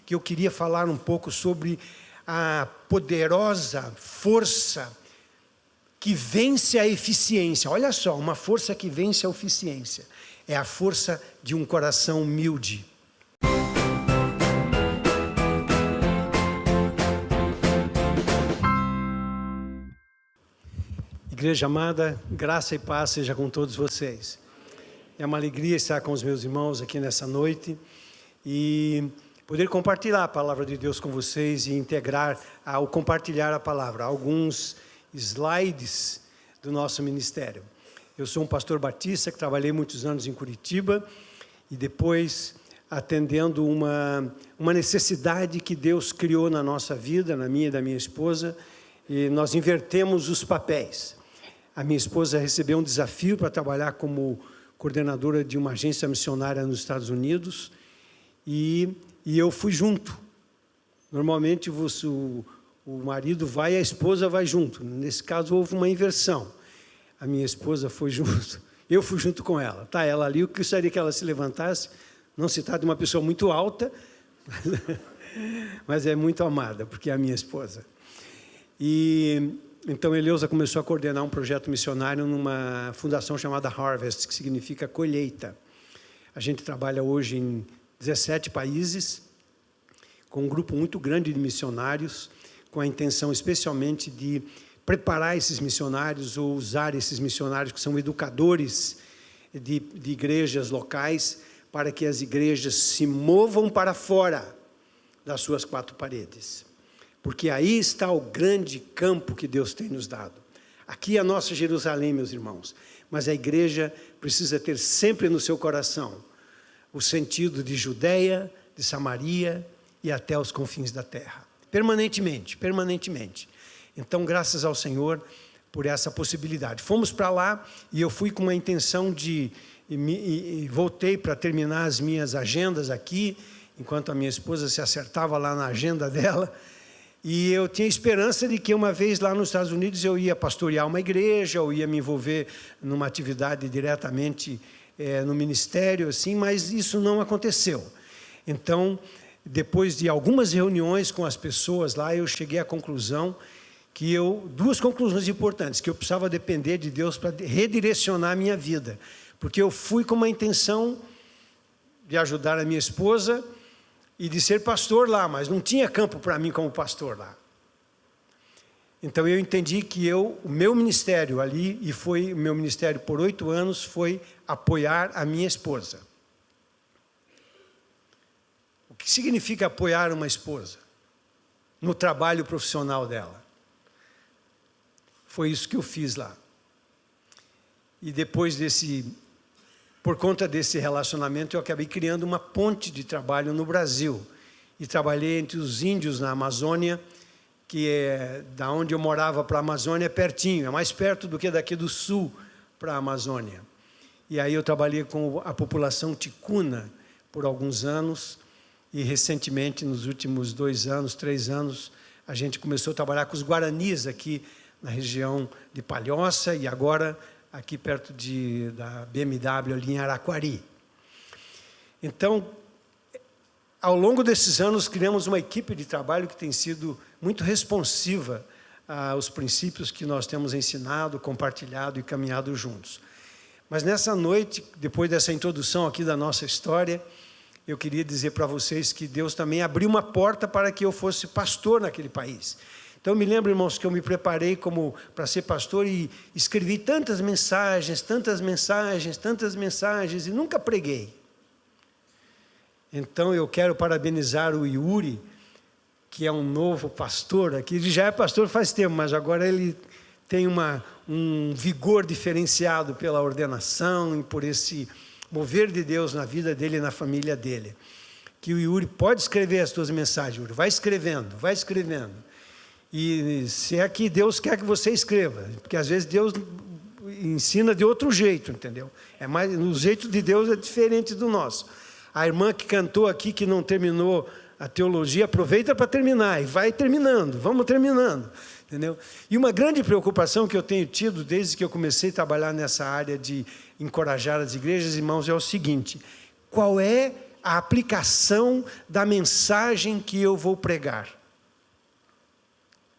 que eu queria falar um pouco sobre a poderosa força que vence a eficiência. Olha só, uma força que vence a eficiência. É a força de um coração humilde. Igreja amada, graça e paz seja com todos vocês. É uma alegria estar com os meus irmãos aqui nessa noite e poder compartilhar a palavra de Deus com vocês e integrar, ao compartilhar a palavra, alguns slides do nosso ministério. Eu sou um pastor batista que trabalhei muitos anos em Curitiba e depois atendendo uma necessidade que Deus criou na nossa vida, na minha e da minha esposa, e nós invertemos os papéis. A minha esposa recebeu um desafio para trabalhar como coordenadora de uma agência missionária nos Estados Unidos e eu fui junto. Normalmente o marido vai e a esposa vai junto. Nesse caso houve uma inversão. A minha esposa foi junto, eu fui junto com ela. Tá ela ali, eu gostaria que ela se levantasse. Não se trata de uma pessoa muito alta, mas é muito amada, porque é a minha esposa. E então Eleusa começou a coordenar um projeto missionário numa fundação chamada Harvest, que significa colheita. A gente trabalha hoje em 17 países, com um grupo muito grande de missionários, com a intenção especialmente de preparar esses missionários ou usar esses missionários que são educadores de igrejas locais, para que as igrejas se movam para fora das suas quatro paredes. Porque aí está o grande campo que Deus tem nos dado. Aqui é a nossa Jerusalém, meus irmãos, mas a igreja precisa ter sempre no seu coração o sentido de Judeia, de Samaria e até os confins da terra. Permanentemente. Então, graças ao Senhor por essa possibilidade. Fomos para lá e eu fui com uma intenção e voltei para terminar as minhas agendas aqui, enquanto a minha esposa se acertava lá na agenda dela. E eu tinha esperança de que uma vez lá nos Estados Unidos eu ia pastorear uma igreja, ou ia me envolver numa atividade diretamente no ministério, assim, mas isso não aconteceu. Então, depois de algumas reuniões com as pessoas lá, eu cheguei à conclusão que duas conclusões importantes, que eu precisava depender de Deus para redirecionar a minha vida, porque eu fui com uma intenção de ajudar a minha esposa e de ser pastor lá, mas não tinha campo para mim como pastor lá. Então eu entendi que o meu ministério ali, e foi o meu ministério por 8 anos, foi apoiar a minha esposa. O que significa apoiar uma esposa no trabalho profissional dela? Foi isso que eu fiz lá. E depois por conta desse relacionamento, eu acabei criando uma ponte de trabalho no Brasil. E trabalhei entre os índios na Amazônia, que é da onde eu morava para a Amazônia, é pertinho, é mais perto do que daqui do sul para a Amazônia. E aí eu trabalhei com a população ticuna por alguns anos, e recentemente, nos últimos 2 anos, 3 anos, a gente começou a trabalhar com os guaranis aqui na região de Palhoça, e agora aqui perto da BMW, ali em Araquari. Então, ao longo desses anos, criamos uma equipe de trabalho que tem sido muito responsiva aos princípios que nós temos ensinado, compartilhado e caminhado juntos. Mas nessa noite, depois dessa introdução aqui da nossa história, eu queria dizer para vocês que Deus também abriu uma porta para que eu fosse pastor naquele país. Então, eu me lembro, irmãos, que eu me preparei para ser pastor e escrevi tantas mensagens, e nunca preguei. Então, eu quero parabenizar o Yuri, que é um novo pastor aqui. Ele já é pastor faz tempo, mas agora ele tem um vigor diferenciado pela ordenação e por esse mover de Deus na vida dele e na família dele. Que o Yuri pode escrever as suas mensagens, Yuri. Vai escrevendo. E se é que Deus quer que você escreva, porque às vezes Deus ensina de outro jeito, entendeu? O jeito de Deus é diferente do nosso. A irmã que cantou aqui, que não terminou a teologia, aproveita para terminar, e vai terminando, vamos terminando, entendeu? E uma grande preocupação que eu tenho tido desde que eu comecei a trabalhar nessa área de encorajar as igrejas, irmãos, é o seguinte: qual é a aplicação da mensagem que eu vou pregar.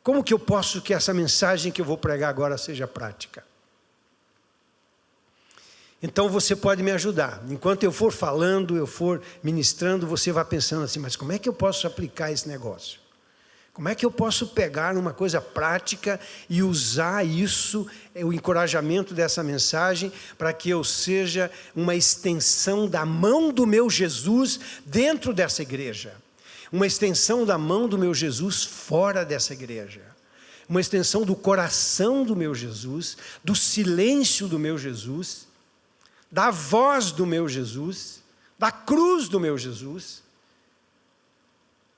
Como que eu posso que essa mensagem que eu vou pregar agora seja prática? Então você pode me ajudar. Enquanto eu for falando, eu for ministrando, você vai pensando assim, mas como é que eu posso aplicar esse negócio? Como é que eu posso pegar uma coisa prática e usar isso, o encorajamento dessa mensagem, para que eu seja uma extensão da mão do meu Jesus dentro dessa igreja? Uma extensão da mão do meu Jesus fora dessa igreja. Uma extensão do coração do meu Jesus, do silêncio do meu Jesus, da voz do meu Jesus, da cruz do meu Jesus,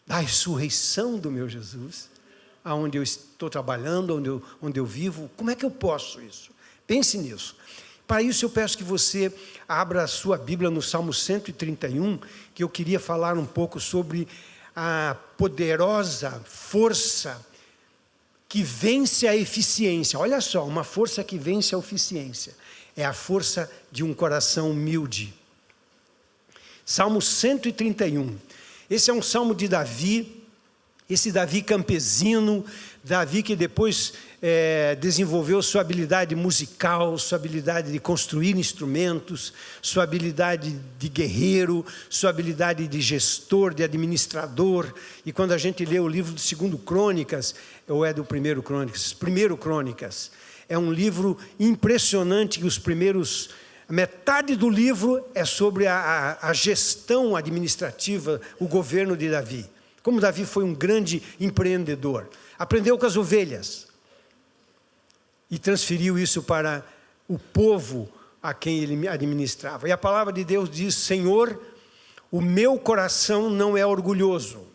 da ressurreição do meu Jesus, aonde eu estou trabalhando, onde eu vivo. Como é que eu posso isso? Pense nisso. Para isso eu peço que você abra a sua Bíblia no Salmo 131, que eu queria falar um pouco sobre a poderosa força que vence a eficiência. Olha só, uma força que vence a eficiência. É a força de um coração humilde. Salmo 131. Esse é um salmo de Davi, esse Davi campesino, Davi que depois desenvolveu sua habilidade musical, sua habilidade de construir instrumentos, sua habilidade de guerreiro, sua habilidade de gestor, de administrador. E quando a gente lê o livro do 2 Crônicas, ou é do 1 Crônicas? 1 Crônicas. É um livro impressionante que metade do livro é sobre a gestão administrativa, o governo de Davi. Como Davi foi um grande empreendedor. Aprendeu com as ovelhas e transferiu isso para o povo a quem ele administrava. E a palavra de Deus diz: Senhor, o meu coração não é orgulhoso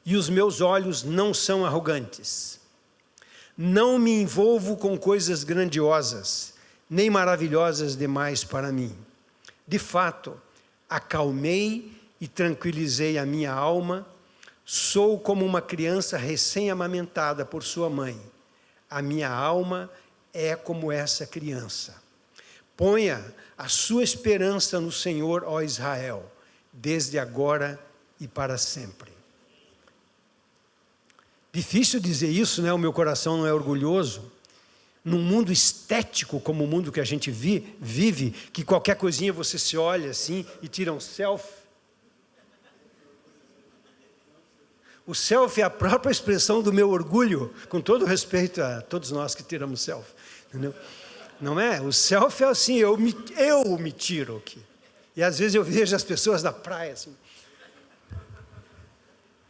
e os meus olhos não são arrogantes. Não me envolvo com coisas grandiosas, nem maravilhosas demais para mim. De fato, acalmei e tranquilizei a minha alma. Sou como uma criança recém-amamentada por sua mãe. A minha alma é como essa criança. Ponha a sua esperança no Senhor, ó Israel, desde agora e para sempre. Difícil dizer isso, né? O meu coração não é orgulhoso. Num mundo estético como o mundo que a gente vive, que qualquer coisinha você se olha assim e tira um selfie. O selfie é a própria expressão do meu orgulho, com todo respeito a todos nós que tiramos selfie, entendeu? Não é? O selfie é assim, eu me tiro aqui. E às vezes eu vejo as pessoas na praia assim.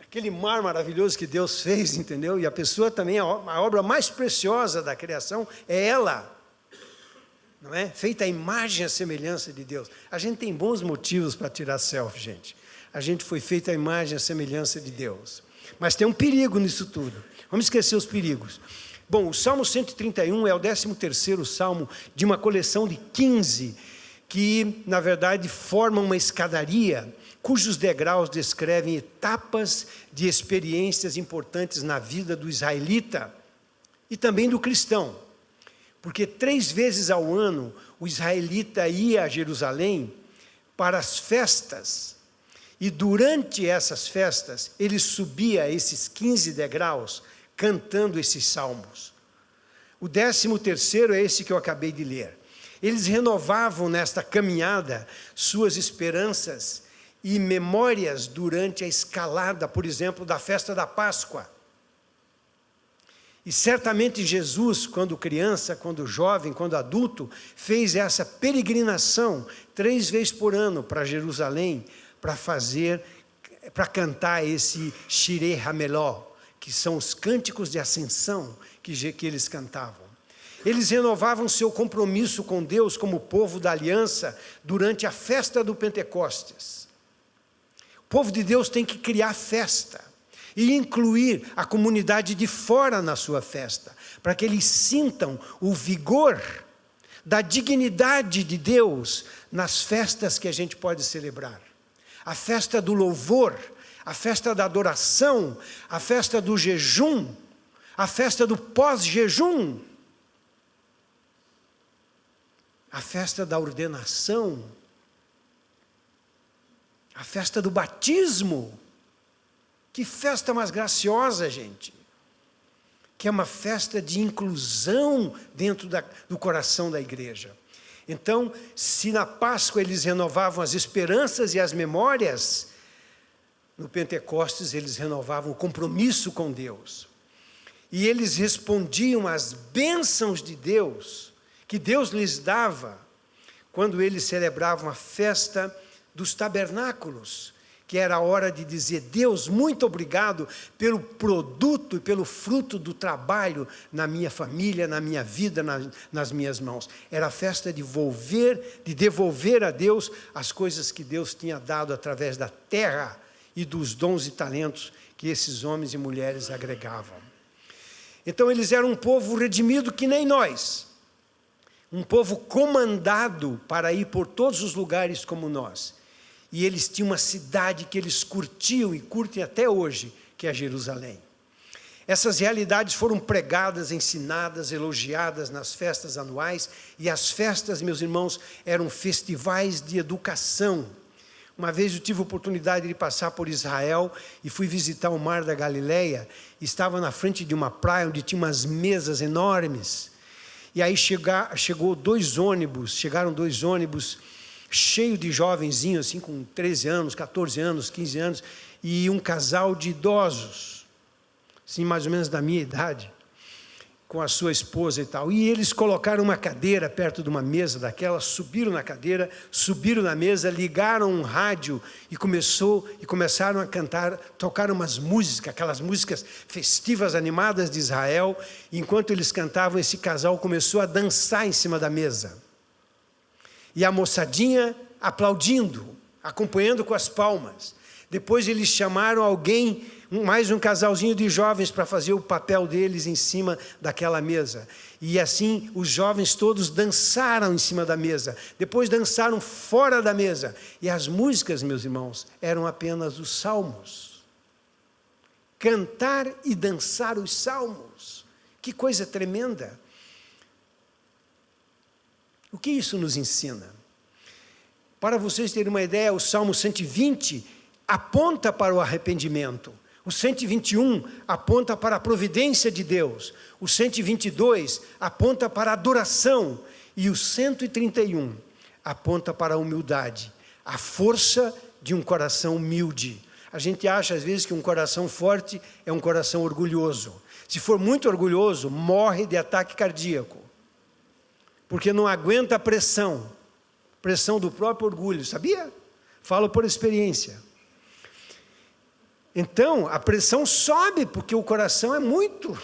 Aquele mar maravilhoso que Deus fez, entendeu? E a pessoa também, a obra mais preciosa da criação é ela. Não é? Feita a imagem e a semelhança de Deus. A gente tem bons motivos para tirar selfie, gente. A gente foi feita a imagem e a semelhança de Deus. Mas tem um perigo nisso tudo. Vamos esquecer os perigos. Bom, o Salmo 131 é o 13º Salmo de uma coleção de 15, que, na verdade, formam uma escadaria, cujos degraus descrevem etapas de experiências importantes na vida do israelita e também do cristão. Porque 3 vezes ao ano o israelita ia a Jerusalém para as festas. E durante essas festas ele subia esses 15 degraus cantando esses salmos. O 13º é esse que eu acabei de ler. Eles renovavam nesta caminhada suas esperanças e memórias durante a escalada, por exemplo, da festa da Páscoa. E certamente Jesus, quando criança, quando jovem, quando adulto, fez essa peregrinação 3 vezes por ano para Jerusalém, para cantar esse Shirei Hameló, que são os cânticos de ascensão que eles cantavam. Eles renovavam seu compromisso com Deus como povo da aliança durante a festa do Pentecostes. O povo de Deus tem que criar festa e incluir a comunidade de fora na sua festa, para que eles sintam o vigor da dignidade de Deus nas festas que a gente pode celebrar. A festa do louvor, a festa da adoração, a festa do jejum, a festa do pós-jejum, a festa da ordenação, A festa do batismo. Que festa mais graciosa, gente. Que é uma festa de inclusão dentro do coração da igreja. Então, se na Páscoa eles renovavam as esperanças e as memórias, no Pentecostes eles renovavam o compromisso com Deus. E eles respondiam às bênçãos de Deus, que Deus lhes dava, quando eles celebravam a festa dos tabernáculos, que era a hora de dizer: Deus, muito obrigado pelo produto e pelo fruto do trabalho na minha família, na minha vida, nas minhas mãos. Era a festa de devolver a Deus as coisas que Deus tinha dado através da terra e dos dons e talentos que esses homens e mulheres agregavam. Então eles eram um povo redimido que nem nós, um povo comandado para ir por todos os lugares como nós. E eles tinham uma cidade que eles curtiam e curtem até hoje, que é Jerusalém. Essas realidades foram pregadas, ensinadas, elogiadas nas festas anuais, e as festas, meus irmãos, eram festivais de educação. Uma vez eu tive a oportunidade de passar por Israel e fui visitar o Mar da Galileia. Estava na frente de uma praia onde tinha umas mesas enormes. E aí chegaram dois ônibus cheios de jovenzinhos, assim, com 13 anos, 14 anos, 15 anos, e um casal de idosos, assim, mais ou menos da minha idade, com a sua esposa e tal. E eles colocaram uma cadeira perto de uma mesa daquela, subiram na cadeira, subiram na mesa, ligaram um rádio e começaram a cantar, tocaram umas músicas, aquelas músicas festivas, animadas de Israel. E enquanto eles cantavam, esse casal começou a dançar em cima da mesa. E a moçadinha aplaudindo, acompanhando com as palmas. Depois eles chamaram alguém, mais um casalzinho de jovens, para fazer o papel deles em cima daquela mesa. E assim os jovens todos dançaram em cima da mesa. Depois dançaram fora da mesa. E as músicas, meus irmãos, eram apenas os salmos. Cantar e dançar os salmos. Que coisa tremenda. O que isso nos ensina? Para vocês terem uma ideia, o Salmo 120 aponta para o arrependimento. O 121 aponta para a providência de Deus. O 122 aponta para a adoração. E o 131 aponta para a humildade, a força de um coração humilde. A gente acha às vezes que um coração forte é um coração orgulhoso. Se for muito orgulhoso, morre de ataque cardíaco. Porque não aguenta a pressão do próprio orgulho, sabia? Falo por experiência. Então, a pressão sobe, porque o coração é muito.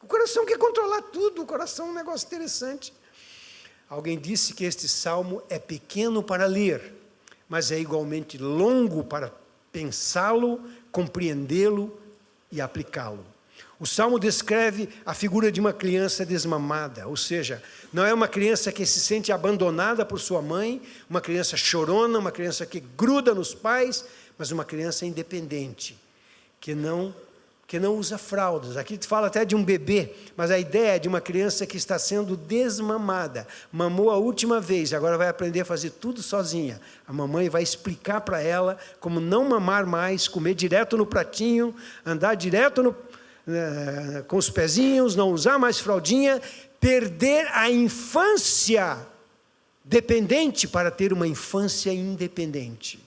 O coração quer controlar tudo, o coração é um negócio interessante. Alguém disse que este salmo é pequeno para ler, mas é igualmente longo para pensá-lo, compreendê-lo e aplicá-lo. O Salmo descreve a figura de uma criança desmamada, ou seja, não é uma criança que se sente abandonada por sua mãe, uma criança chorona, uma criança que gruda nos pais, mas uma criança independente, que não usa fraldas. Aqui te fala até de um bebê, mas a ideia é de uma criança que está sendo desmamada. Mamou a última vez, agora vai aprender a fazer tudo sozinha. A mamãe vai explicar para ela como não mamar mais, comer direto no pratinho, andar direto com os pezinhos, não usar mais fraldinha, perder a infância dependente para ter uma infância independente.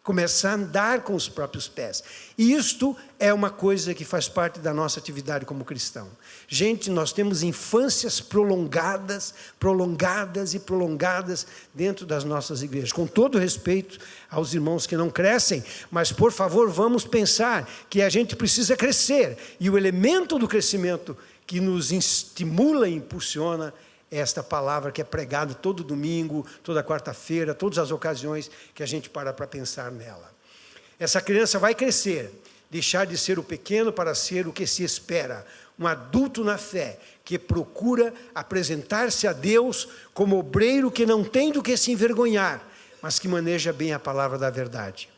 Começar a andar com os próprios pés. E isto é uma coisa que faz parte da nossa atividade como cristão. Gente, nós temos infâncias prolongadas dentro das nossas igrejas. Com todo respeito aos irmãos que não crescem, mas por favor, vamos pensar que a gente precisa crescer. E o elemento do crescimento que nos estimula e impulsiona esta palavra que é pregada todo domingo, toda quarta-feira, todas as ocasiões que a gente para pensar nela. Essa criança vai crescer, deixar de ser o pequeno para ser o que se espera, um adulto na fé, que procura apresentar-se a Deus como obreiro que não tem do que se envergonhar, mas que maneja bem a palavra da verdade.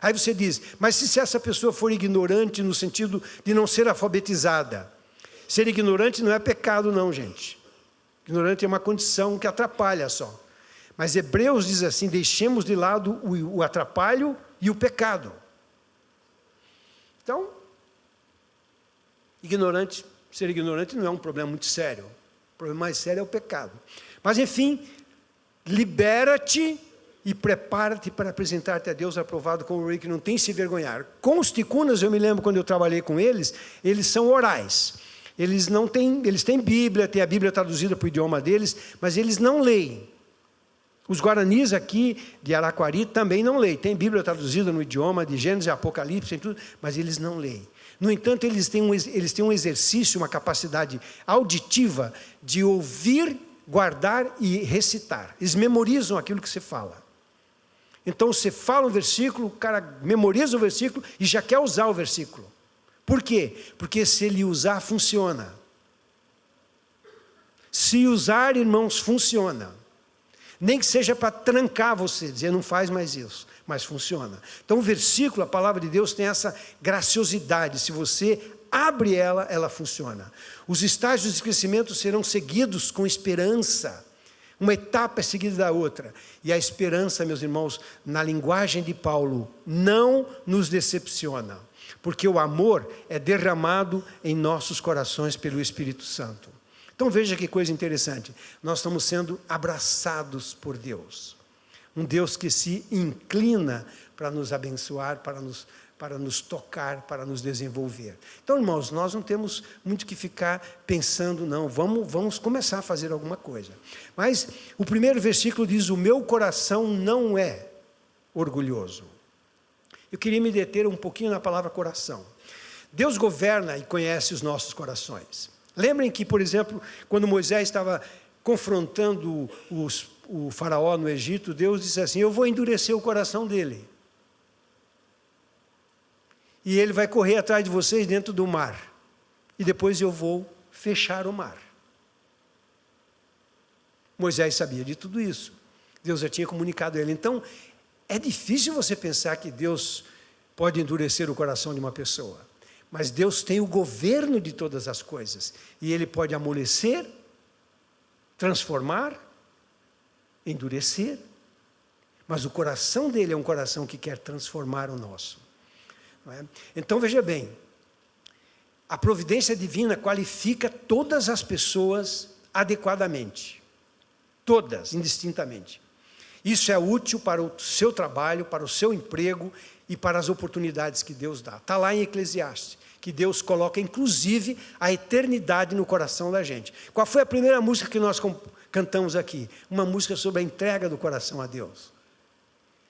Aí você diz, mas se essa pessoa for ignorante no sentido de não ser alfabetizada? Ser ignorante não é pecado não, gente. Ignorante é uma condição que atrapalha só. Mas Hebreus diz assim: deixemos de lado o atrapalho e o pecado. Então, ser ignorante não é um problema muito sério. O problema mais sério é o pecado. Mas, enfim, libera-te e prepara-te para apresentar-te a Deus aprovado como um rei que não tem se vergonhar. Com os ticunas, eu me lembro quando eu trabalhei com eles, eles são orais. Eles têm Bíblia, tem a Bíblia traduzida para o idioma deles, mas eles não leem. Os guaranis aqui de Araquari também não leem. Tem Bíblia traduzida no idioma de Gênesis e Apocalipse e tudo, mas eles não leem. No entanto, eles têm um exercício, uma capacidade auditiva de ouvir, guardar e recitar. Eles memorizam aquilo que você fala. Então, você fala um versículo, o cara memoriza o versículo e já quer usar o versículo. Por quê? Porque se ele usar, funciona. Se usar, irmãos, funciona. Nem que seja para trancar você, dizer não faz mais isso, mas funciona. Então o versículo, a palavra de Deus tem essa graciosidade, se você abre ela, ela funciona. Os estágios de crescimento serão seguidos com esperança, uma etapa é seguida da outra. E a esperança, meus irmãos, na linguagem de Paulo, não nos decepciona, porque o amor é derramado em nossos corações pelo Espírito Santo. Então veja que coisa interessante, nós estamos sendo abraçados por Deus, um Deus que se inclina para nos abençoar, para nos tocar, para nos desenvolver. Então, irmãos, nós não temos muito que ficar pensando, não, vamos começar a fazer alguma coisa. Mas o primeiro versículo diz: o meu coração não é orgulhoso. Eu queria me deter um pouquinho na palavra coração. Deus governa e conhece os nossos corações. Lembrem que, por exemplo, quando Moisés estava confrontando o faraó no Egito, Deus disse assim: eu vou endurecer o coração dele. E ele vai correr atrás de vocês dentro do mar. E depois eu vou fechar o mar. Moisés sabia de tudo isso. Deus já tinha comunicado a ele. Então, é difícil você pensar que Deus pode endurecer o coração de uma pessoa. Mas Deus tem o governo de todas as coisas. E Ele pode amolecer, transformar, endurecer. Mas o coração dele é um coração que quer transformar o nosso. Não é? Então veja bem, a providência divina qualifica todas as pessoas adequadamente. Todas, indistintamente. Isso é útil para o seu trabalho, para o seu emprego e para as oportunidades que Deus dá. Está lá em Eclesiastes, que Deus coloca inclusive a eternidade no coração da gente. Qual foi a primeira música que nós cantamos aqui? Uma música sobre a entrega do coração a Deus.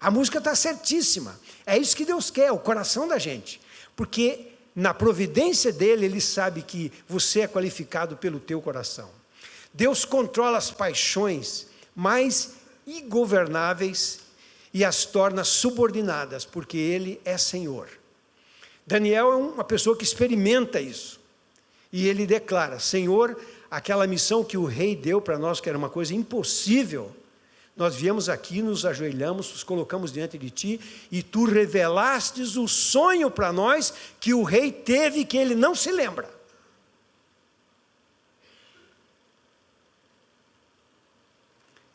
A música está certíssima. É isso que Deus quer, o coração da gente. Porque na providência dele, Ele sabe que você é qualificado pelo teu coração. Deus controla as paixões mais ingovernáveis e as torna subordinadas, porque Ele é Senhor. Daniel é uma pessoa que experimenta isso. E ele declara: Senhor, aquela missão que o rei deu para nós, que era uma coisa impossível, nós viemos aqui, nos ajoelhamos, nos colocamos diante de Ti, e Tu revelastes o sonho para nós que o rei teve e que ele não se lembra.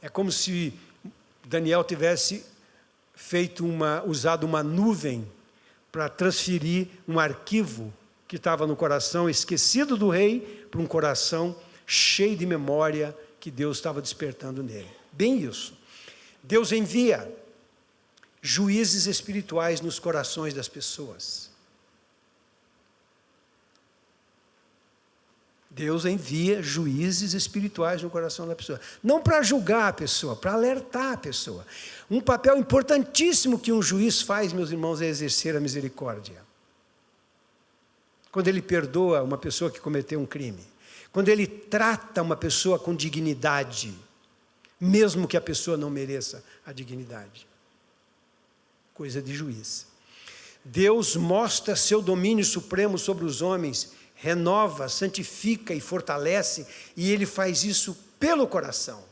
É como se Daniel tivesse usado uma nuvem para transferir um arquivo que estava no coração esquecido do rei para um coração cheio de memória que Deus estava despertando nele. Bem isso. Deus envia juízes espirituais nos corações das pessoas. Deus envia juízes espirituais no coração da pessoa. Não para julgar a pessoa, para alertar a pessoa. Um papel importantíssimo que um juiz faz, meus irmãos, é exercer a misericórdia. Quando ele perdoa uma pessoa que cometeu um crime. Quando ele trata uma pessoa com dignidade, mesmo que a pessoa não mereça a dignidade. Coisa de juiz. Deus mostra seu domínio supremo sobre os homens, renova, santifica e fortalece, e Ele faz isso pelo coração.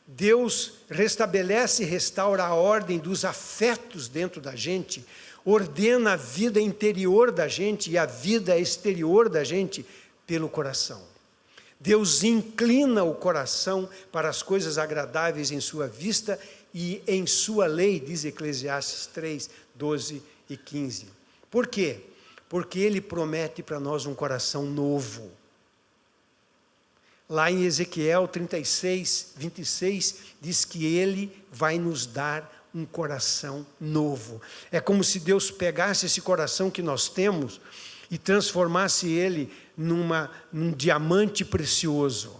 Deus restabelece e restaura a ordem dos afetos dentro da gente, ordena a vida interior da gente e a vida exterior da gente pelo coração. Deus inclina o coração para as coisas agradáveis em sua vista e em sua lei, diz Eclesiastes 3, 12 e 15. Por quê? Porque Ele promete para nós um coração novo. Lá em Ezequiel 36, 26, diz que Ele vai nos dar um coração novo. É como se Deus pegasse esse coração que nós temos e transformasse ele num diamante precioso.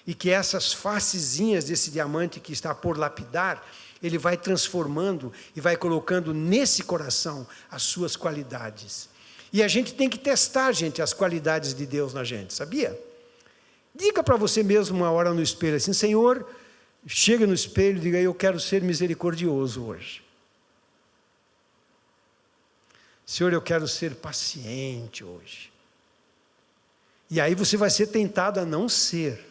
E que essas facezinhas desse diamante que está por lapidar, Ele vai transformando e vai colocando nesse coração as suas qualidades. E a gente tem que testar, gente, as qualidades de Deus na gente, sabia? Diga para você mesmo uma hora no espelho assim: Senhor, chega no espelho e diga: eu quero ser misericordioso hoje. Senhor, eu quero ser paciente hoje. E aí você vai ser tentado a não ser.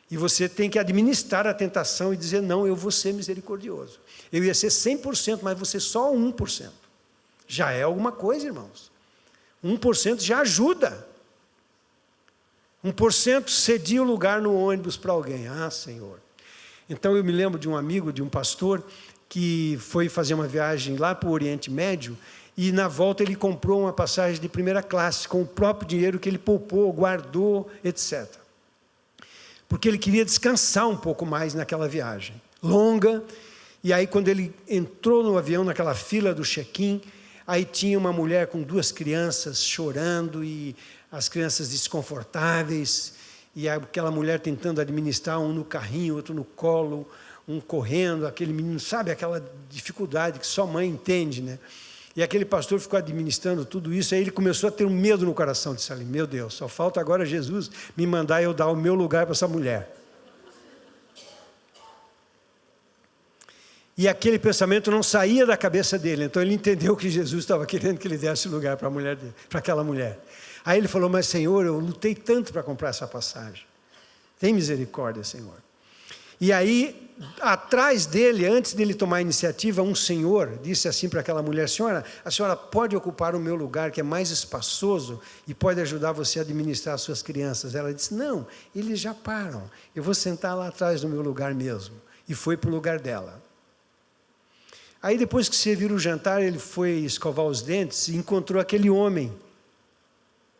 E você tem que administrar a tentação e dizer: não, eu vou ser misericordioso. Eu ia ser 100%, mas você só 1%. Já é alguma coisa, irmãos. 1% já ajuda. 1% cedia o lugar no ônibus para alguém. Ah, Senhor. Então eu me lembro de um amigo, de um pastor, que foi fazer uma viagem lá para o Oriente Médio, e na volta ele comprou uma passagem de primeira classe, com o próprio dinheiro que ele poupou, guardou, etc. Porque ele queria descansar um pouco mais naquela viagem longa. E aí quando ele entrou no avião, naquela fila do check-in, aí tinha uma mulher com 2 crianças chorando, e as crianças desconfortáveis, e aquela mulher tentando administrar, um no carrinho, outro no colo, um correndo, aquele menino, sabe, aquela dificuldade que só mãe entende, né? E aquele pastor ficou administrando tudo isso, aí ele começou a ter um medo no coração, disse ali: meu Deus, só falta agora Jesus me mandar eu dar o meu lugar para essa mulher. E aquele pensamento não saía da cabeça dele, então ele entendeu que Jesus estava querendo que ele desse lugar para a mulher dele, para aquela mulher. Aí ele falou: mas Senhor, eu lutei tanto para comprar essa passagem, tem misericórdia, Senhor. E aí, atrás dele, antes dele tomar a iniciativa, um senhor disse assim para aquela mulher: senhora, a senhora pode ocupar o meu lugar, que é mais espaçoso, e pode ajudar você a administrar as suas crianças. Ela disse: não, eles já param, eu vou sentar lá atrás no meu lugar mesmo. E foi para o lugar dela. Aí depois que serviram o jantar, ele foi escovar os dentes e encontrou aquele homem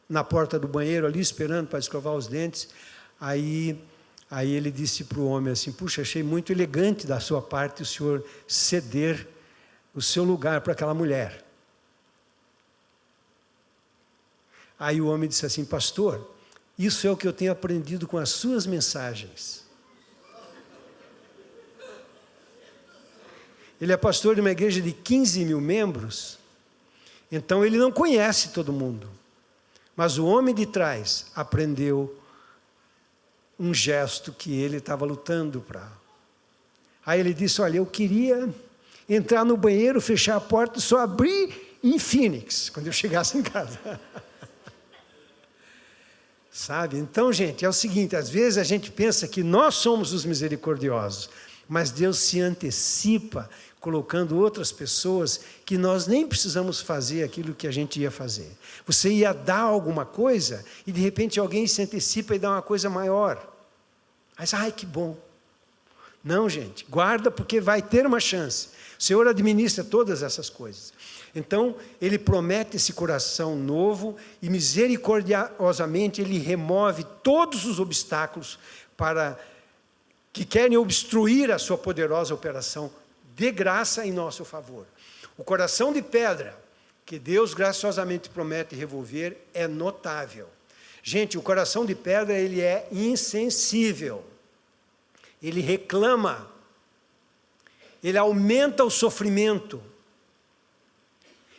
na porta do banheiro ali, esperando para escovar os dentes. Aí ele disse para o homem assim: puxa, achei muito elegante da sua parte o senhor ceder o seu lugar para aquela mulher. Aí o homem disse assim: pastor, isso é o que eu tenho aprendido com as suas mensagens. Ele é pastor de uma igreja de 15 mil membros, então ele não conhece todo mundo. Mas o homem de trás aprendeu um gesto que ele estava lutando para. Aí ele disse: olha, eu queria entrar no banheiro, fechar a porta e só abrir em Phoenix, quando eu chegasse em casa. Sabe? Então, gente, é o seguinte: às vezes a gente pensa que nós somos os misericordiosos, mas Deus se antecipa, colocando outras pessoas que nós nem precisamos fazer aquilo que a gente ia fazer. Você ia dar alguma coisa e de repente alguém se antecipa e dá uma coisa maior. Mas, ai, que bom. Não, gente, guarda, porque vai ter uma chance. O Senhor administra todas essas coisas. Então, Ele promete esse coração novo e misericordiosamente Ele remove todos os obstáculos que querem obstruir a sua poderosa operação de graça em nosso favor. O coração de pedra que Deus graciosamente promete revolver é notável. Gente, o coração de pedra, ele é insensível. Ele reclama. Ele aumenta o sofrimento.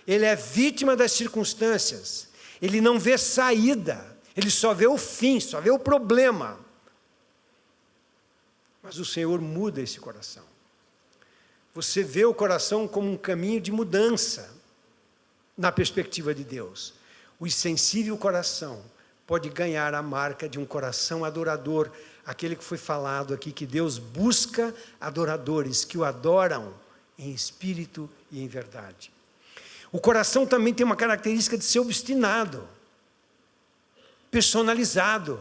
Ele é vítima das circunstâncias. Ele não vê saída. Ele só vê o fim, só vê o problema. Mas o Senhor muda esse coração. Você vê o coração como um caminho de mudança na perspectiva de Deus. O insensível coração pode ganhar a marca de um coração adorador, aquele que foi falado aqui, que Deus busca adoradores que o adoram em espírito e em verdade. O coração também tem uma característica de ser obstinado. personalizado.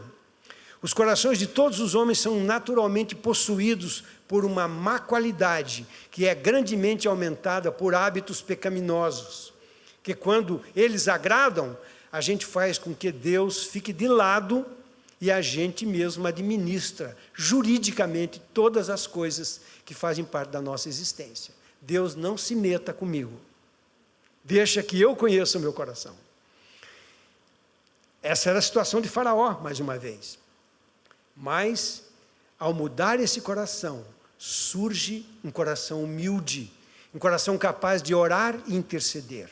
Os corações de todos os homens são naturalmente possuídos por uma má qualidade, que é grandemente aumentada por hábitos pecaminosos, que quando eles agradam, a gente faz com que Deus fique de lado e a gente mesmo administra juridicamente todas as coisas que fazem parte da nossa existência. Deus não se meta comigo. Deixa que eu conheça o meu coração. Essa era a situação de Faraó, mais uma vez. Mas, ao mudar esse coração, surge um coração humilde, um coração capaz de orar e interceder.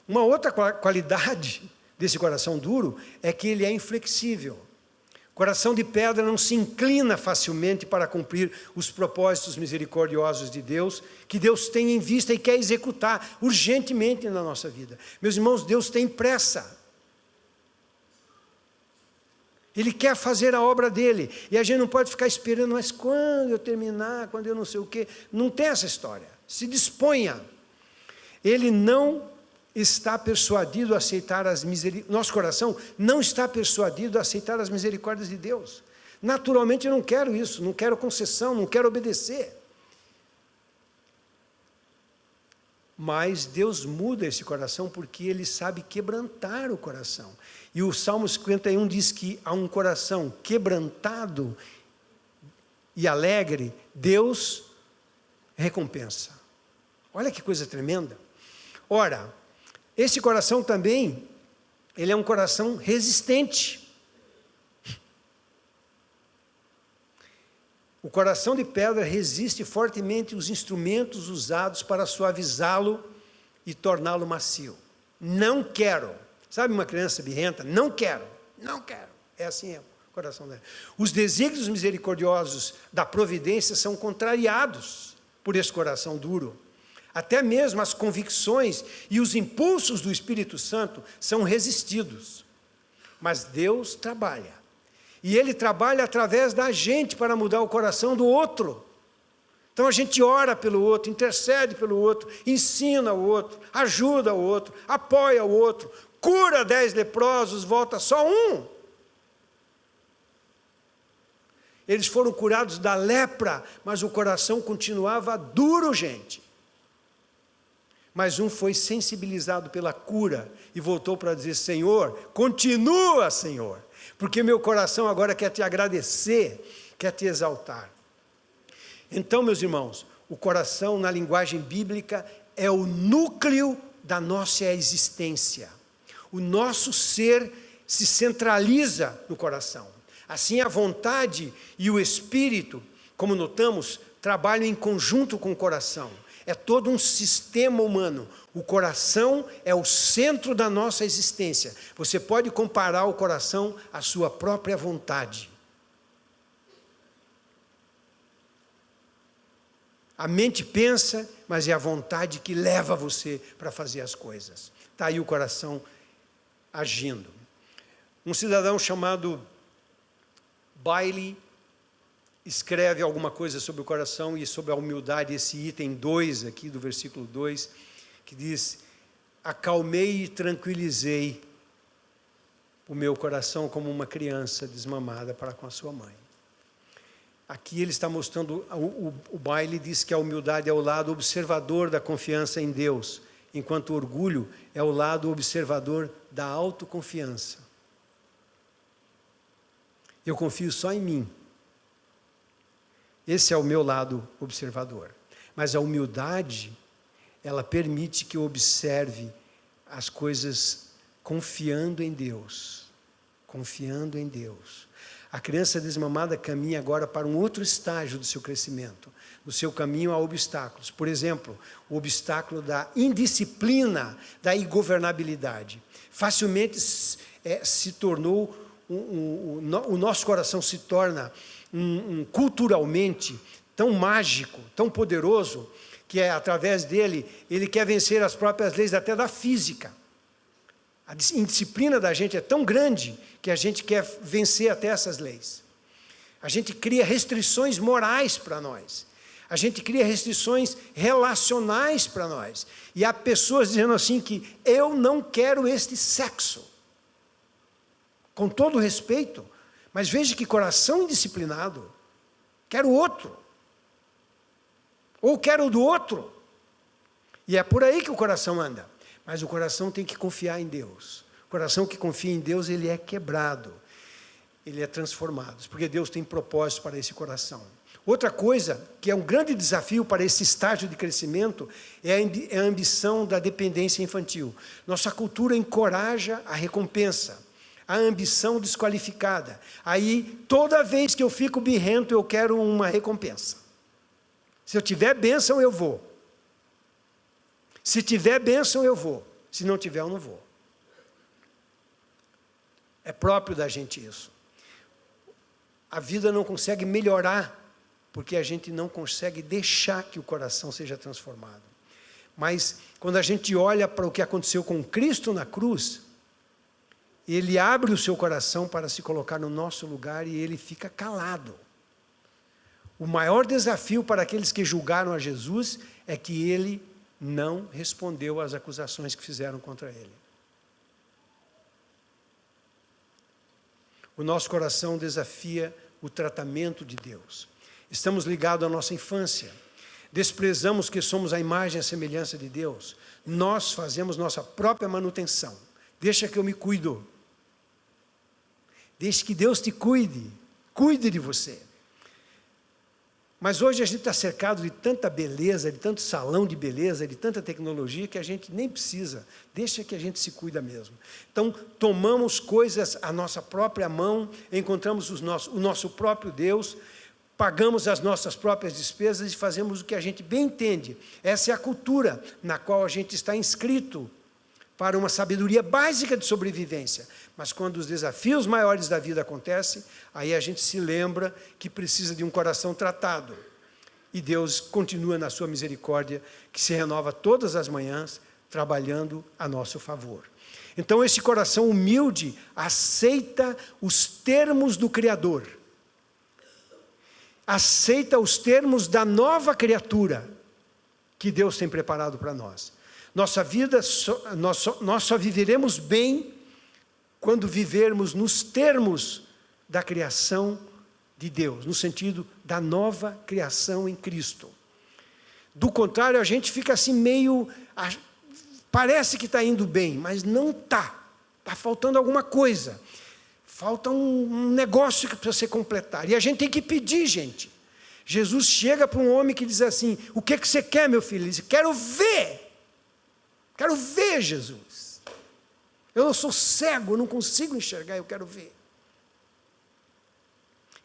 Uma outra qualidade desse coração duro é que ele é inflexível. O coração de pedra não se inclina facilmente para cumprir os propósitos misericordiosos de Deus, que Deus tem em vista e quer executar urgentemente na nossa vida. Meus irmãos, Deus tem pressa. Ele quer fazer a obra dele, e a gente não pode ficar esperando, mas quando eu terminar, quando eu não sei o quê, não tem essa história. Se disponha. Ele não está persuadido a aceitar as misericórdias, nosso coração não está persuadido a aceitar as misericórdias de Deus. Naturalmente eu não quero isso, não quero concessão, não quero obedecer. Mas Deus muda esse coração porque Ele sabe quebrantar o coração. E o Salmo 51 diz que a um coração quebrantado e alegre, Deus recompensa. Olha que coisa tremenda. Ora, esse coração também, ele é um coração resistente. O coração de pedra resiste fortemente aos instrumentos usados para suavizá-lo e torná-lo macio. Não quero. Sabe uma criança birrenta? Não quero, não quero. É assim o coração dela. Os desígnios misericordiosos da providência são contrariados por esse coração duro. Até mesmo as convicções e os impulsos do Espírito Santo são resistidos. Mas Deus trabalha. E Ele trabalha através da gente para mudar o coração do outro. Então a gente ora pelo outro, intercede pelo outro, ensina o outro, ajuda o outro, apoia o outro, cura 10 leprosos, volta só um. Eles foram curados da lepra, mas o coração continuava duro, gente. Mas um foi sensibilizado pela cura e voltou para dizer: Senhor, continua, Senhor, porque meu coração agora quer te agradecer, quer te exaltar. Então, meus irmãos, o coração, na linguagem bíblica, é o núcleo da nossa existência. O nosso ser se centraliza no coração. Assim, a vontade e o espírito, como notamos, trabalham em conjunto com o coração. É todo um sistema humano. O coração é o centro da nossa existência. Você pode comparar o coração à sua própria vontade. A mente pensa, mas é a vontade que leva você para fazer as coisas. Está aí o coração agindo. Um cidadão chamado Bailey escreve alguma coisa sobre o coração e sobre a humildade, esse item 2 aqui do versículo 2, que diz: acalmei e tranquilizei o meu coração como uma criança desmamada para com a sua mãe. Aqui ele está mostrando, o Bailey diz que a humildade é o lado observador da confiança em Deus, enquanto o orgulho é o lado observador da autoconfiança. Eu confio só em mim. Esse é o meu lado observador. Mas a humildade, ela permite que eu observe as coisas confiando em Deus. Confiando em Deus. A criança desmamada caminha agora para um outro estágio do seu crescimento. No seu caminho há obstáculos. Por exemplo, o obstáculo da indisciplina, da ingovernabilidade. Facilmente se tornou, o nosso coração se torna culturalmente tão mágico, tão poderoso, que através dele, ele quer vencer as próprias leis até da física. A indisciplina da gente é tão grande que a gente quer vencer até essas leis. A gente cria restrições morais para nós. A gente cria restrições relacionais para nós. E há pessoas dizendo assim que eu não quero este sexo. com todo respeito, mas veja que coração indisciplinado, quero outro, ou quero do outro, e é por aí que o coração anda, mas o coração tem que confiar em Deus. O coração que confia em Deus, ele é quebrado, ele é transformado, porque Deus tem propósito para esse coração. Outra coisa, que é um grande desafio para esse estágio de crescimento, é a ambição da dependência infantil. Nossa cultura encoraja a recompensa, a ambição desqualificada. Aí, toda vez que eu fico birrento, eu quero uma recompensa. Se eu tiver bênção, eu vou. Se tiver bênção, eu vou. Se não tiver, eu não vou. É próprio da gente isso. A vida não consegue melhorar, porque a gente não consegue deixar que o coração seja transformado. Mas, quando a gente olha para o que aconteceu com Cristo na cruz, Ele abre o seu coração para se colocar no nosso lugar e Ele fica calado. O maior desafio para aqueles que julgaram a Jesus é que Ele não respondeu às acusações que fizeram contra Ele. O nosso coração desafia o tratamento de Deus. Estamos ligados à nossa infância. Desprezamos que somos a imagem e a semelhança de Deus. Nós fazemos nossa própria manutenção. Deixa que eu me cuido. Deixe que Deus te cuide. Cuide de você. Mas hoje a gente está cercado de tanta beleza, de tanto salão de beleza, de tanta tecnologia, que a gente nem precisa. Deixa que a gente se cuida mesmo. Então, tomamos coisas à nossa própria mão, encontramos o nosso próprio Deus, pagamos as nossas próprias despesas e fazemos o que a gente bem entende. Essa é a cultura na qual a gente está inscrito para uma sabedoria básica de sobrevivência. Mas quando os desafios maiores da vida acontecem, aí a gente se lembra que precisa de um coração tratado. E Deus continua na sua misericórdia, que se renova todas as manhãs, trabalhando a nosso favor. Então esse coração humilde aceita os termos do Criador. Aceita os termos da nova criatura que Deus tem preparado para nós. Nossa vida, nós só viveremos bem quando vivermos nos termos da criação de Deus, no sentido da nova criação em Cristo. Do contrário, a gente fica assim meio, parece que está indo bem, mas não está. Está faltando alguma coisa. Falta um negócio que precisa ser completado. E a gente tem que pedir, gente. Jesus chega para um homem que diz assim, o que você quer, meu filho? Ele diz, quero ver, Jesus. Eu não sou cego, eu não consigo enxergar, eu quero ver.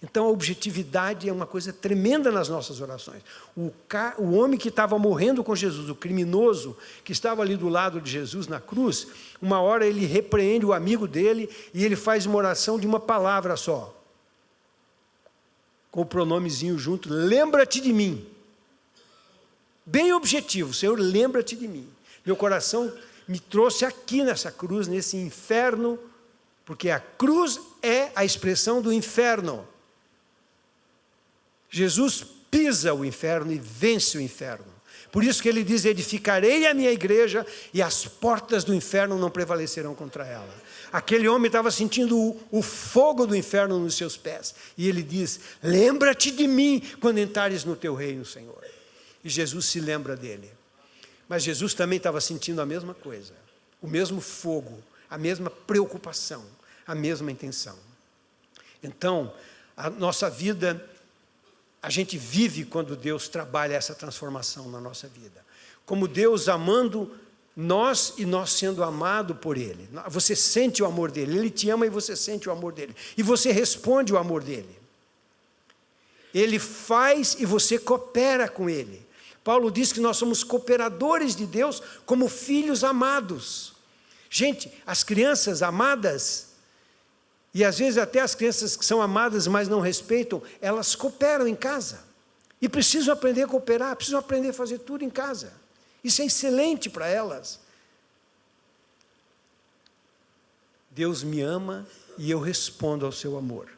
Então a objetividade é uma coisa tremenda nas nossas orações. O homem que estava morrendo com Jesus, o criminoso que estava ali do lado de Jesus na cruz, uma hora ele repreende o amigo dele e ele faz uma oração de uma palavra só. Com o pronomezinho junto, lembra-te de mim. Bem objetivo, Senhor, lembra-te de mim. Meu coração me trouxe aqui nessa cruz, nesse inferno, porque a cruz é a expressão do inferno. Jesus pisa o inferno e vence o inferno. Por isso que ele diz, edificarei a minha igreja e as portas do inferno não prevalecerão contra ela. Aquele homem estava sentindo o fogo do inferno nos seus pés. E ele diz, lembra-te de mim quando entrares no teu reino, Senhor. E Jesus se lembra dele. Mas Jesus também estava sentindo a mesma coisa. O mesmo fogo, a mesma preocupação, a mesma intenção. Então, a nossa vida, a gente vive quando Deus trabalha essa transformação na nossa vida. Como Deus amando nós e nós sendo amado por Ele. Você sente o amor dEle, Ele te ama e você sente o amor dEle. E você responde o amor dEle. Ele faz e você coopera com Ele. Paulo diz que nós somos cooperadores de Deus como filhos amados. Gente, as crianças amadas, e às vezes até as crianças que são amadas, mas não respeitam, elas cooperam em casa. E precisam aprender a cooperar, precisam aprender a fazer tudo em casa. Isso é excelente para elas. Deus me ama e eu respondo ao seu amor.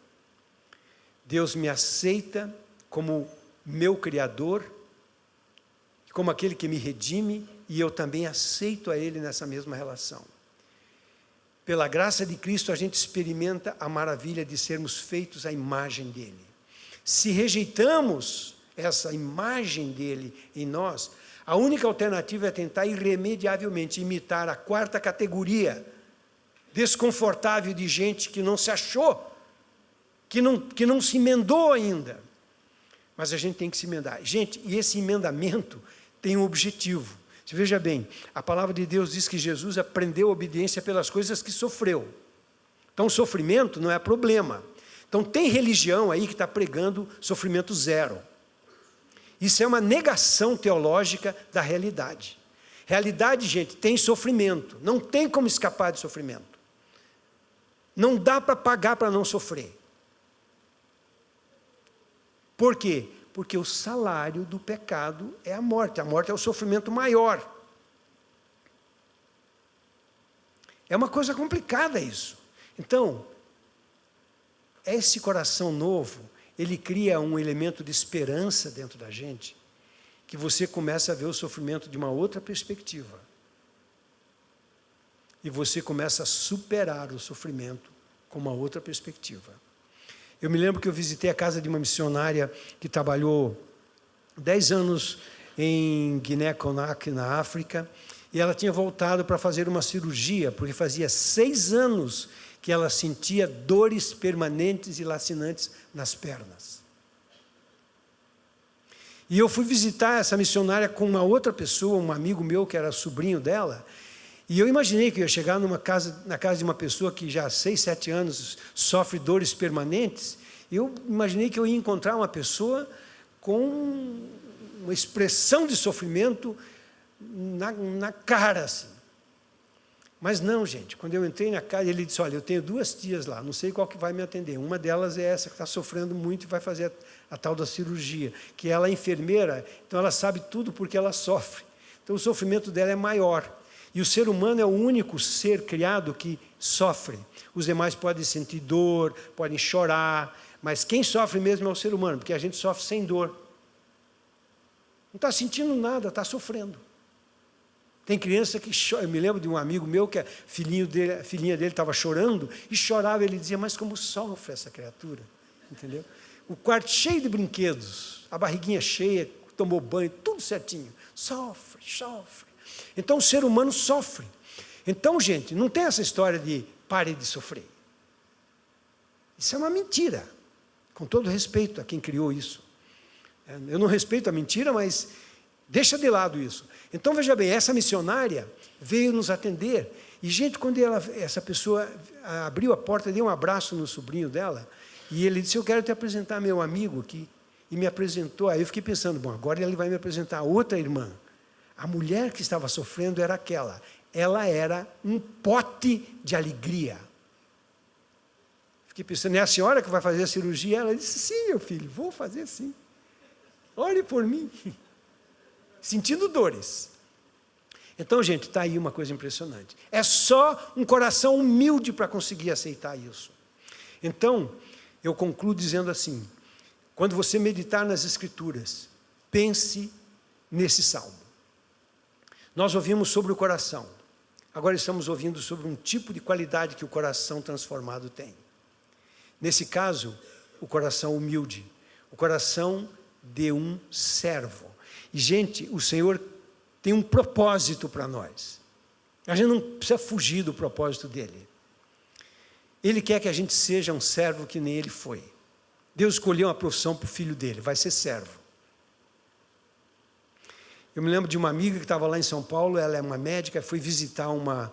Deus me aceita como meu Criador, como aquele que me redime, e eu também aceito a Ele nessa mesma relação. pela graça de Cristo, a gente experimenta a maravilha de sermos feitos à imagem dele. Se rejeitamos essa imagem dele em nós, a única alternativa é tentar irremediavelmente imitar a quarta categoria desconfortável de gente que não se achou, que não se emendou ainda. Mas a gente tem que se emendar. Gente, e esse emendamento tem um objetivo. Você veja bem, a palavra de Deus diz que Jesus aprendeu a obediência pelas coisas que sofreu. Então, o sofrimento não é problema. Então, tem religião aí que está pregando sofrimento zero. Isso é uma negação teológica da realidade. Realidade, gente, tem sofrimento. Não tem como escapar de sofrimento. Não dá para pagar para não sofrer. Por quê? Porque o salário do pecado é a morte. A morte é o sofrimento maior. É uma coisa complicada isso. Então, esse coração novo, ele cria um elemento de esperança dentro da gente, que você começa a ver o sofrimento de uma outra perspectiva. E você começa a superar o sofrimento com uma outra perspectiva. Eu me lembro que eu visitei a casa de uma missionária que trabalhou 10 anos em Guiné-Conakry, na África, e ela tinha voltado para fazer uma cirurgia, porque fazia 6 anos que ela sentia dores permanentes e lacinantes nas pernas. E eu fui visitar essa missionária com uma outra pessoa, um amigo meu que era sobrinho dela, e eu imaginei que eu ia chegar na casa de uma pessoa que já há 6, 7 anos sofre dores permanentes. Eu imaginei que eu ia encontrar uma pessoa com uma expressão de sofrimento na cara, assim. Mas não, gente, quando eu entrei na casa, ele disse, olha, eu tenho 2 tias lá, não sei qual que vai me atender. Uma delas é essa que está sofrendo muito e vai fazer a tal da cirurgia, que ela é enfermeira, então ela sabe tudo porque ela sofre. Então o sofrimento dela é maior. E o ser humano é o único ser criado que sofre. Os demais podem sentir dor, podem chorar, mas quem sofre mesmo é o ser humano, porque a gente sofre sem dor. Não está sentindo nada, está sofrendo. Tem criança que chora. Eu me lembro de um amigo meu que a filhinha dele estava chorando e chorava. Ele dizia, mas como sofre essa criatura? Entendeu? O quarto cheio de brinquedos, a barriguinha cheia, tomou banho, tudo certinho. Sofre, sofre. Então o ser humano sofre. Então, gente, não tem essa história de pare de sofrer. Isso é uma mentira, com todo respeito a quem criou isso. Eu não respeito a mentira, mas deixa de lado isso. Então, veja bem, essa missionária veio nos atender, e, gente, quando essa pessoa abriu a porta, deu um abraço no sobrinho dela, e ele disse, eu quero te apresentar meu amigo aqui, e me apresentou. Aí eu fiquei pensando, bom, agora ele vai me apresentar a outra irmã. A mulher que estava sofrendo era aquela. Ela era um pote de alegria. Fiquei pensando, é a senhora que vai fazer a cirurgia? Ela disse, sim, meu filho, vou fazer sim. Ore por mim. Sentindo dores. Então, gente, está aí uma coisa impressionante. É só um coração humilde para conseguir aceitar isso. Então, eu concluo dizendo assim, quando você meditar nas Escrituras, pense nesse salmo. Nós ouvimos sobre o coração, agora estamos ouvindo sobre um tipo de qualidade que o coração transformado tem. Nesse caso, o coração humilde, o coração de um servo. E, gente, o Senhor tem um propósito para nós. A gente não precisa fugir do propósito dele. Ele quer que a gente seja um servo que nem ele foi. Deus escolheu uma profissão para o filho dele, vai ser servo. Eu me lembro de uma amiga que estava lá em São Paulo, ela é uma médica, foi visitar uma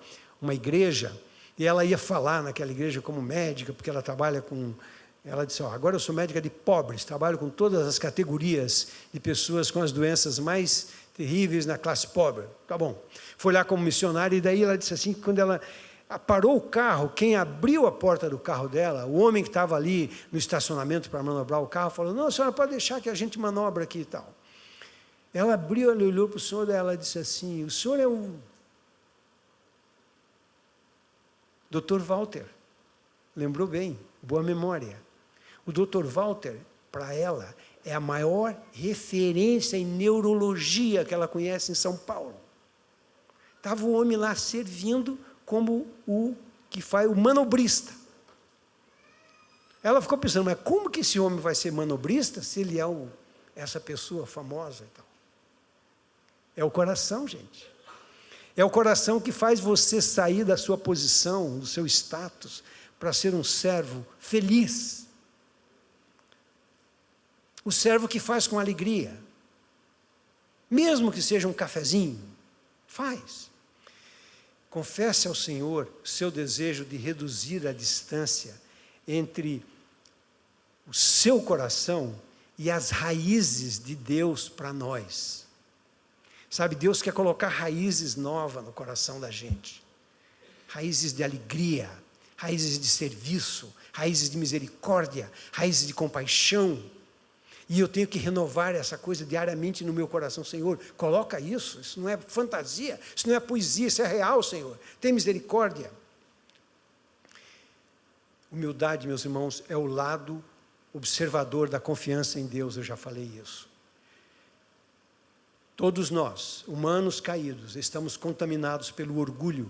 igreja, e ela ia falar naquela igreja como médica, porque ela trabalha com... Ela disse, agora eu sou médica de pobres, trabalho com todas as categorias de pessoas com as doenças mais terríveis na classe pobre. Tá bom. Foi lá como missionária, e daí ela disse assim, que quando ela parou o carro, quem abriu a porta do carro dela, o homem que estava ali no estacionamento para manobrar o carro, falou, não, a senhora pode deixar que a gente manobra aqui e tal. Ela abriu, ela olhou para o senhor, e ela disse assim, o senhor é o Dr. Walter. Lembrou bem, boa memória. O Dr. Walter, para ela, é a maior referência em neurologia que ela conhece em São Paulo. Estava o homem lá servindo como o que faz o manobrista. Ela ficou pensando, mas como que esse homem vai ser manobrista se ele é essa pessoa famosa e tal? É o coração, gente. É o coração que faz você sair da sua posição, do seu status, para ser um servo feliz. O servo que faz com alegria. Mesmo que seja um cafezinho, faz. Confesse ao Senhor seu desejo de reduzir a distância entre o seu coração e as raízes de Deus para nós. Sabe, Deus quer colocar raízes novas no coração da gente. Raízes de alegria, raízes de serviço, raízes de misericórdia, raízes de compaixão. E eu tenho que renovar essa coisa diariamente no meu coração. Senhor, coloca isso não é fantasia, isso não é poesia, isso é real, Senhor. Tem misericórdia. Humildade, meus irmãos, é o lado observador da confiança em Deus, eu já falei isso. Todos nós, humanos caídos, estamos contaminados pelo orgulho.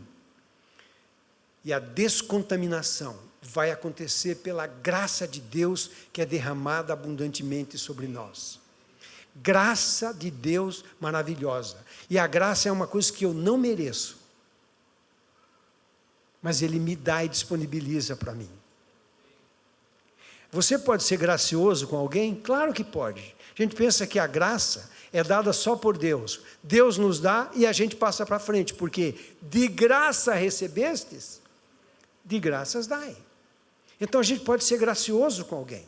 E a descontaminação vai acontecer pela graça de Deus que é derramada abundantemente sobre nós. Graça de Deus maravilhosa. E a graça é uma coisa que eu não mereço. Mas Ele me dá e disponibiliza para mim. Você pode ser gracioso com alguém? Claro que pode. A gente pensa que a graça é dada só por Deus. Deus nos dá e a gente passa para frente, porque de graça recebestes, de graças dai. Então a gente pode ser gracioso com alguém,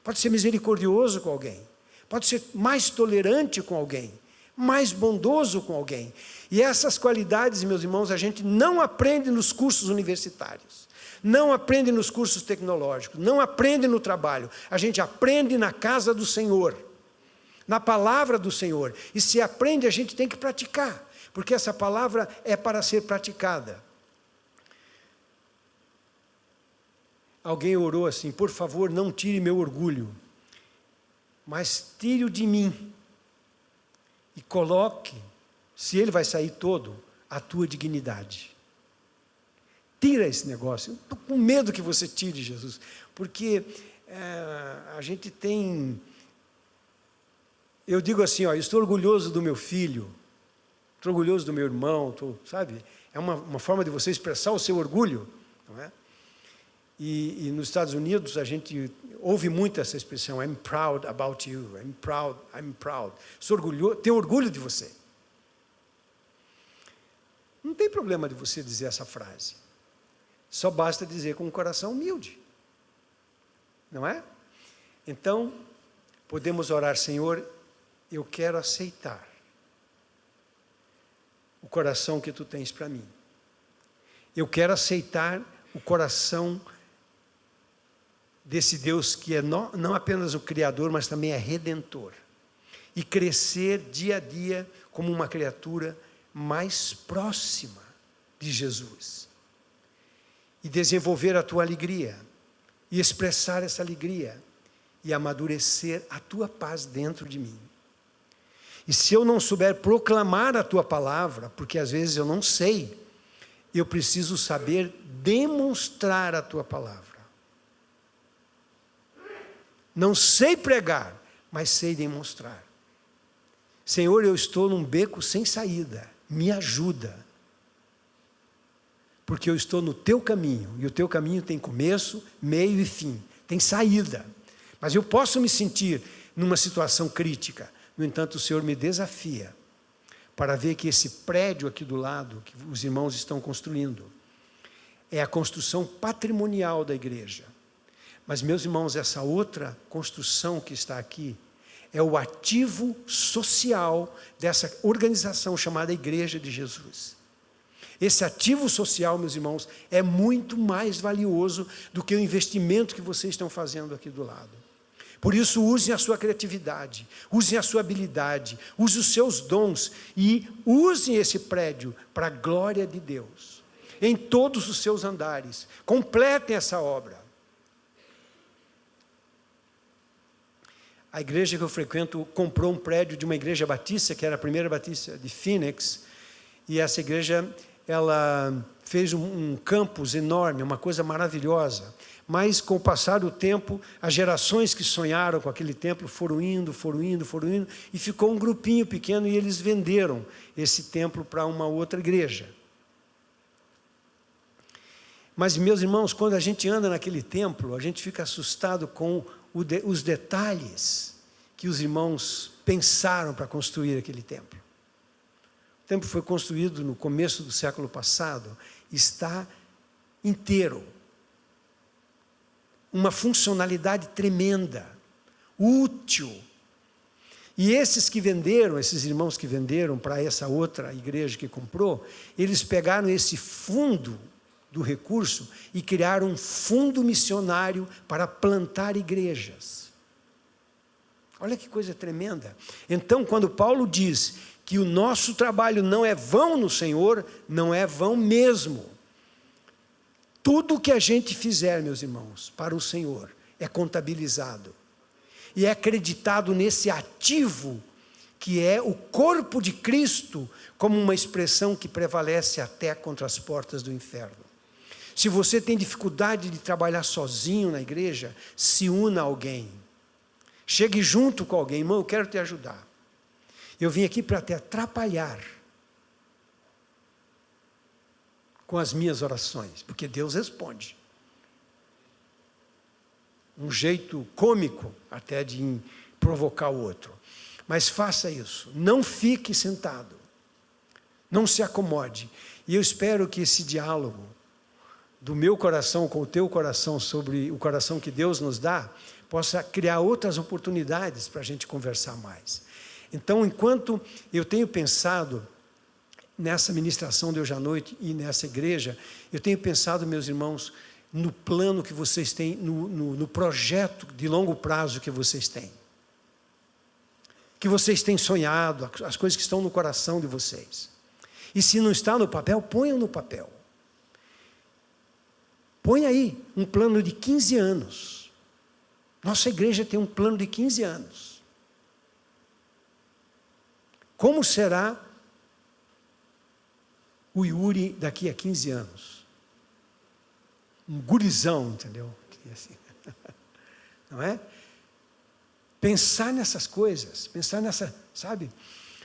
pode ser misericordioso com alguém, pode ser mais tolerante com alguém, mais bondoso com alguém. E essas qualidades, meus irmãos, a gente não aprende nos cursos universitários. Não aprende nos cursos tecnológicos, não aprende no trabalho, a gente aprende na casa do Senhor, na palavra do Senhor. E se aprende, a gente tem que praticar, porque essa palavra é para ser praticada. Alguém orou assim, por favor, não tire meu orgulho, mas tire-o de mim e coloque, se ele vai sair todo, a tua dignidade. Tira esse negócio. Eu estou com medo que você tire, Jesus, porque a gente tem... Eu digo assim, eu estou orgulhoso do meu filho, estou orgulhoso do meu irmão, sabe? É uma forma de você expressar o seu orgulho, não é? E nos Estados Unidos a gente ouve muito essa expressão, I'm proud about you, I'm proud. Sou orgulhoso, tenho orgulho de você. Não tem problema de você dizer essa frase. Só basta dizer com um coração humilde. Não é? Então, podemos orar, Senhor, eu quero aceitar o coração que Tu tens para mim. Eu quero aceitar o coração desse Deus que é não apenas o Criador, mas também é Redentor. E crescer dia a dia como uma criatura mais próxima de Jesus. E desenvolver a Tua alegria, e expressar essa alegria, e amadurecer a Tua paz dentro de mim. E se eu não souber proclamar a Tua palavra, porque às vezes eu não sei, eu preciso saber demonstrar a Tua palavra. Não sei pregar, mas sei demonstrar. Senhor, eu estou num beco sem saída, me ajuda. Porque eu estou no Teu caminho, e o Teu caminho tem começo, meio e fim, tem saída. Mas eu posso me sentir numa situação crítica. No entanto, o Senhor me desafia para ver que esse prédio aqui do lado, que os irmãos estão construindo, é a construção patrimonial da igreja. Mas, meus irmãos, essa outra construção que está aqui é o ativo social dessa organização chamada Igreja de Jesus. Esse ativo social, meus irmãos, é muito mais valioso do que o investimento que vocês estão fazendo aqui do lado. Por isso, usem a sua criatividade, usem a sua habilidade, usem os seus dons e usem esse prédio para a glória de Deus. Em todos os seus andares, completem essa obra. A igreja que eu frequento comprou um prédio de uma igreja batista, que era a primeira batista de Phoenix, e essa igreja ela fez um campus enorme, uma coisa maravilhosa. Mas, com o passar do tempo, as gerações que sonharam com aquele templo foram indo, e ficou um grupinho pequeno e eles venderam esse templo para uma outra igreja. Mas, meus irmãos, quando a gente anda naquele templo, a gente fica assustado com os detalhes que os irmãos pensaram para construir aquele templo. O templo foi construído no começo do século passado, está inteiro. Uma funcionalidade tremenda, útil. E esses irmãos que venderam para essa outra igreja que comprou, eles pegaram esse fundo do recurso e criaram um fundo missionário para plantar igrejas. Olha que coisa tremenda. Então, quando Paulo diz que o nosso trabalho não é vão no Senhor, não é vão mesmo. Tudo que a gente fizer, meus irmãos, para o Senhor, é contabilizado. E é acreditado nesse ativo, que é o corpo de Cristo, como uma expressão que prevalece até contra as portas do inferno. Se você tem dificuldade de trabalhar sozinho na igreja, se una a alguém. Chegue junto com alguém. Irmão, eu quero te ajudar. Eu vim aqui para te atrapalhar com as minhas orações, porque Deus responde. Um jeito cômico até de provocar o outro. Mas faça isso, não fique sentado, não se acomode. E eu espero que esse diálogo do meu coração com o teu coração sobre o coração que Deus nos dá, possa criar outras oportunidades para a gente conversar mais. Então, enquanto eu tenho pensado nessa ministração de hoje à noite e nessa igreja, eu tenho pensado, meus irmãos, no plano que vocês têm, no projeto de longo prazo que vocês têm. Que vocês têm sonhado, as coisas que estão no coração de vocês. E se não está no papel, ponham no papel. Põe aí um plano de 15 anos. Nossa igreja tem um plano de 15 anos. Como será o Yuri daqui a 15 anos? Um gurizão, entendeu? Assim. Não é? Pensar nessas coisas, pensar nessa, sabe?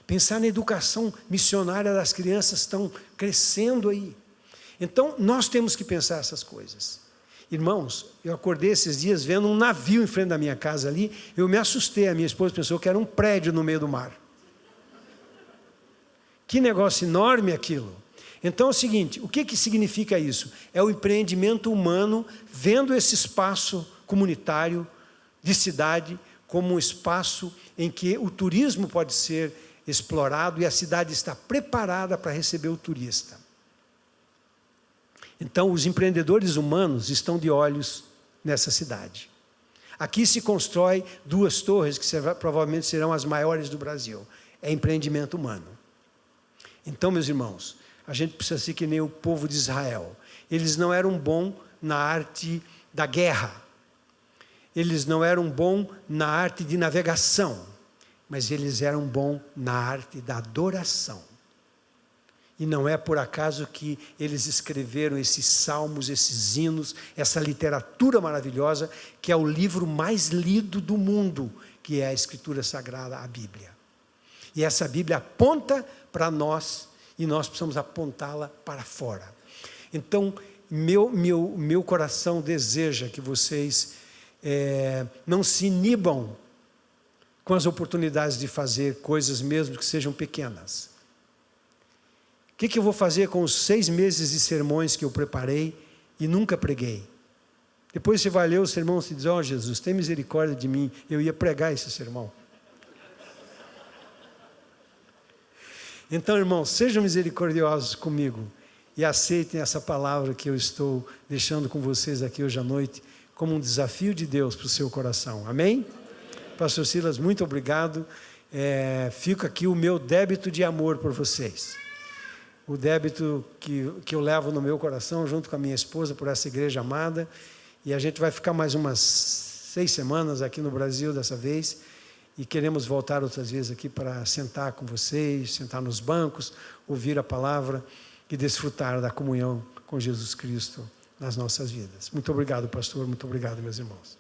Pensar na educação missionária das crianças que estão crescendo aí. Então, nós temos que pensar essas coisas. Irmãos, eu acordei esses dias vendo um navio em frente da minha casa ali, eu me assustei, a minha esposa pensou que era um prédio no meio do mar. Que negócio enorme aquilo. Então é o seguinte, o que significa isso? É o empreendimento humano vendo esse espaço comunitário de cidade como um espaço em que o turismo pode ser explorado e a cidade está preparada para receber o turista. Então, os empreendedores humanos estão de olhos nessa cidade. Aqui se constrói 2 torres que provavelmente serão as maiores do Brasil. É empreendimento humano. Então, meus irmãos, a gente precisa ser que nem o povo de Israel. Eles não eram bons na arte da guerra. Eles não eram bons na arte de navegação. Mas eles eram bons na arte da adoração. E não é por acaso que eles escreveram esses salmos, esses hinos, essa literatura maravilhosa, que é o livro mais lido do mundo, que é a Escritura Sagrada, a Bíblia. E essa Bíblia aponta para nós, e nós precisamos apontá-la para fora. Então, meu coração deseja que vocês não se inibam com as oportunidades de fazer coisas mesmo que sejam pequenas. O que eu vou fazer com os 6 meses de sermões que eu preparei e nunca preguei? Depois você vai ler o sermão e diz, ó Jesus, tem misericórdia de mim, eu ia pregar esse sermão. Então, irmãos, sejam misericordiosos comigo e aceitem essa palavra que eu estou deixando com vocês aqui hoje à noite como um desafio de Deus para o seu coração. Amém? Pastor Silas, muito obrigado. Fica aqui o meu débito de amor por vocês. O débito que eu levo no meu coração, junto com a minha esposa, por essa igreja amada. E a gente vai ficar mais umas 6 semanas aqui no Brasil dessa vez. E queremos voltar outras vezes aqui para sentar com vocês, sentar nos bancos, ouvir a palavra e desfrutar da comunhão com Jesus Cristo nas nossas vidas. Muito obrigado, pastor. Muito obrigado, meus irmãos.